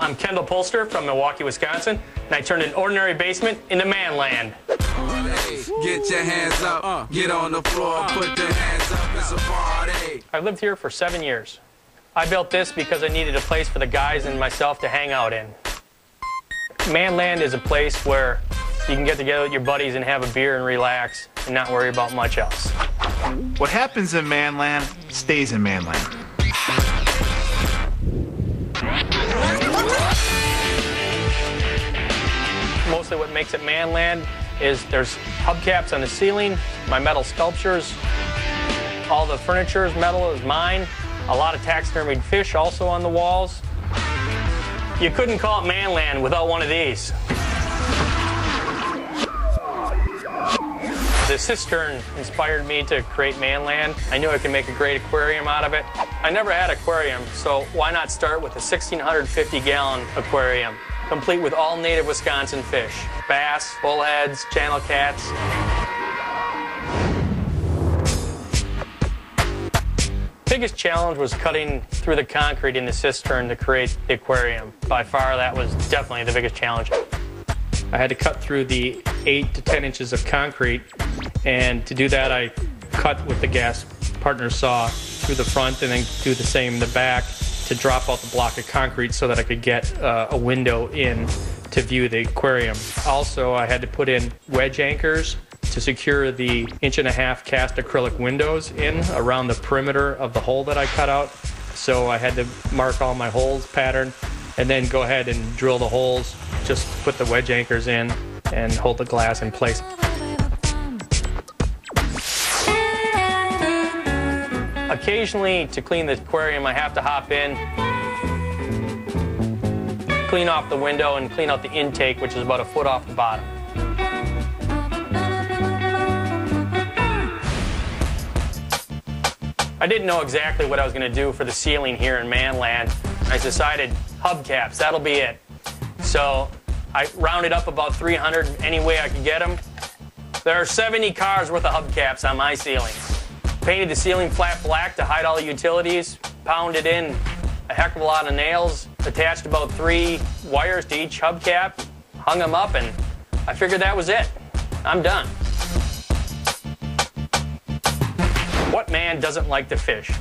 I'm Kendall Polster from Milwaukee, Wisconsin, and I turned an ordinary basement into MANLAND. Get your hands up, get on the floor, put the hands up, it's a party. I lived here for 7 years. I built this because I needed a place for the guys and myself to hang out in. MANLAND is a place where you can get together with your buddies and have a beer and relax and not worry about much else. What happens in MANLAND stays in MANLAND. Mostly what makes it MANLAND is there's hubcaps on the ceiling, my metal sculptures, all the furniture is metal, is mine, a lot of taxidermied fish also on the walls. You couldn't call it MANLAND without one of these. The cistern inspired me to create MANLAND. I knew I could make a great aquarium out of it. I never had an aquarium, so why not start with a 1,650-gallon aquarium, complete with all native Wisconsin fish, bass, bullheads, channel cats. Biggest challenge was cutting through the concrete in the cistern to create the aquarium. By far, that was definitely the biggest challenge. I had to cut through the 8 to 10 inches of concrete, and to do that I cut with the gas partner saw through the front and then do the same in the back to drop out the block of concrete so that I could get a window in to view the aquarium. Also, I had to put in wedge anchors to secure the 1.5-inch cast acrylic windows in around the perimeter of the hole that I cut out. So I had to mark all my holes pattern and then go ahead and drill the holes, just put the wedge anchors in and hold the glass in place. Occasionally, to clean the aquarium, I have to hop in, clean off the window and clean out the intake, which is about 1 foot off the bottom. I didn't know exactly what I was going to do for the ceiling here in MANLAND. I decided hubcaps, that'll be it. So I rounded up about 300 any way I could get them. There are 70 cars worth of hubcaps on my ceiling. Painted the ceiling flat black to hide all the utilities, pounded in a heck of a lot of nails, attached about 3 wires to each hubcap, hung them up, and I figured that was it. I'm done. What man doesn't like to fish?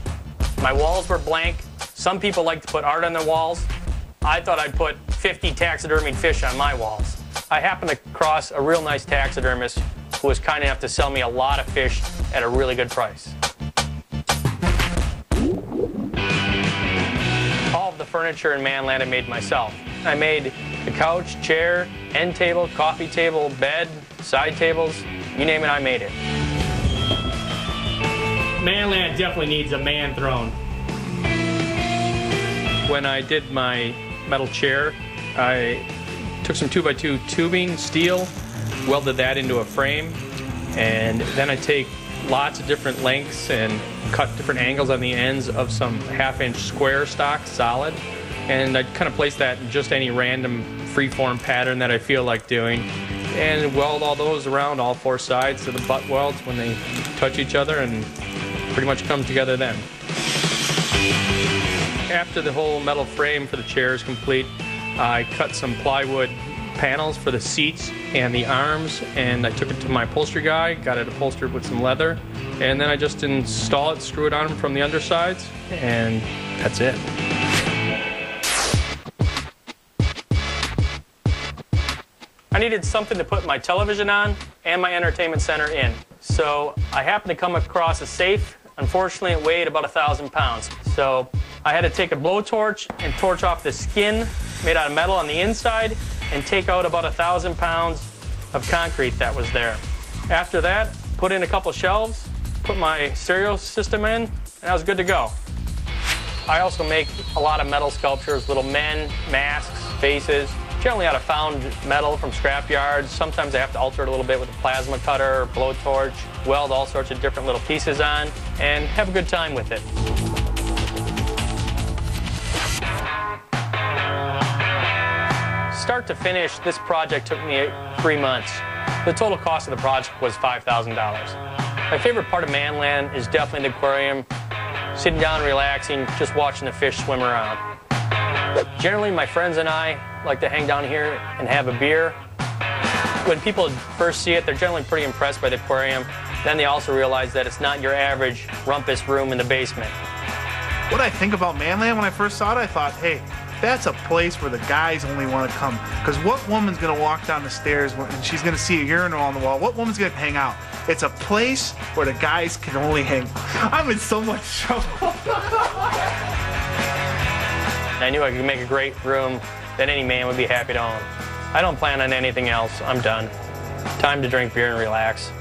My walls were blank. Some people like to put art on their walls. I thought I'd put 50 taxidermied fish on my walls. I happened across a real nice taxidermist who was kind enough to sell me a lot of fish at a really good price. All of the furniture in MANLAND I made myself. I made the couch, chair, end table, coffee table, bed, side tables, you name it, I made it. MANLAND definitely needs a man throne. When I did my metal chair, I took some 2x2 tubing, steel, welded that into a frame, and then I take lots of different lengths and cut different angles on the ends of some 1/2-inch square stock, solid, and I kind of place that in just any random freeform pattern that I feel like doing, and weld all those around all 4 sides to the butt welds when they touch each other, and pretty much comes together then. After the whole metal frame for the chair is complete, I cut some plywood panels for the seats and the arms, and I took it to my upholstery guy, got it upholstered with some leather, and then I just install it, screw it on from the undersides, and that's it. I needed something to put my television on and my entertainment center in. So I happened to come across a safe. Unfortunately, it weighed about 1,000 pounds. So I had to take a blowtorch and torch off the skin made out of metal on the inside and take out about 1,000 pounds of concrete that was there. After that, put in a couple shelves, put my stereo system in, and I was good to go. I also make a lot of metal sculptures, little men, masks, faces, generally out of found metal from scrap yards. Sometimes I have to alter it a little bit with a plasma cutter or blowtorch, weld all sorts of different little pieces on, and have a good time with it. Start to finish, this project took me 3 months. The total cost of the project was $5,000. My favorite part of MANLAND is definitely the aquarium, sitting down, relaxing, just watching the fish swim around. Generally, my friends and I like to hang down here and have a beer. When people first see it, they're generally pretty impressed by the aquarium. Then they also realize that it's not your average rumpus room in the basement. What I think about Manland when I first saw it, I thought, hey, that's a place where the guys only want to come. Because what woman's going to walk down the stairs and she's going to see a urinal on the wall? What woman's going to hang out? It's a place where the guys can only hang. I'm in so much trouble. I knew I could make a great room that any man would be happy to own. I don't plan on anything else. I'm done. Time to drink beer and relax.